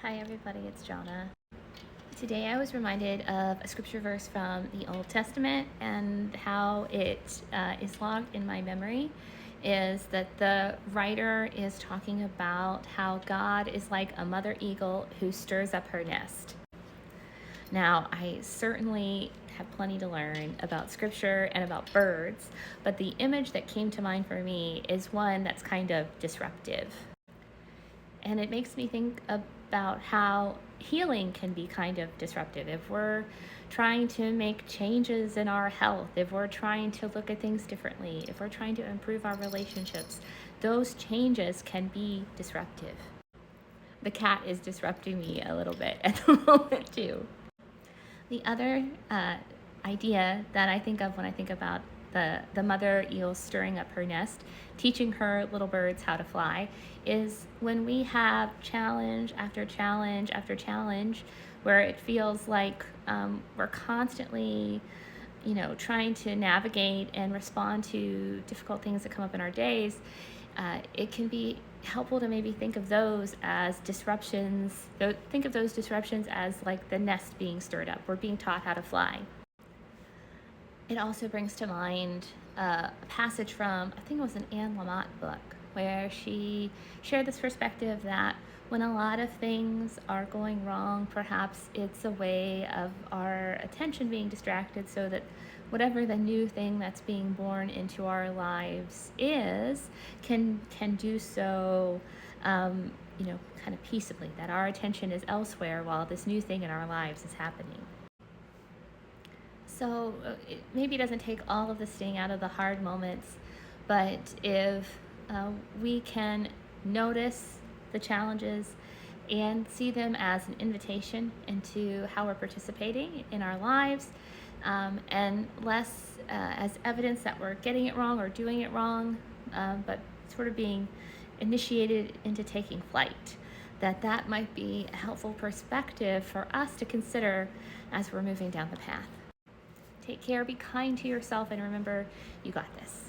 Hi everybody, it's Jonna. Today I was reminded of a scripture verse from the Old Testament, and how it is logged in my memory is that the writer is talking about how God is like a mother eagle who stirs up her nest. Now, I certainly have plenty to learn about scripture and about birds, but the image that came to mind for me is one that's kind of disruptive. And it makes me think about how healing can be kind of disruptive. If we're trying to make changes in our health, if we're trying to look at things differently, if we're trying to improve our relationships, those changes can be disruptive. The cat is disrupting me a little bit at the moment, too. The other idea that I think of when I think about the mother eel stirring up her nest, teaching her little birds how to fly, is when we have challenge after challenge after challenge, where it feels like we're constantly, trying to navigate and respond to difficult things that come up in our days. It can be helpful to maybe think of those as disruptions. Think of those disruptions as like the nest being stirred up. We're being taught how to fly. It also brings to mind a passage from, I think it was an Anne Lamott book, where she shared this perspective that when a lot of things are going wrong, perhaps it's a way of our attention being distracted, so that whatever the new thing that's being born into our lives is can do so, kind of peaceably, that our attention is elsewhere while this new thing in our lives is happening. So it maybe doesn't take all of the sting out of the hard moments, but if we can notice the challenges and see them as an invitation into how we're participating in our lives, and less as evidence that we're getting it wrong or doing it wrong, but sort of being initiated into taking flight, that might be a helpful perspective for us to consider as we're moving down the path. Take care, be kind to yourself, and remember, you got this.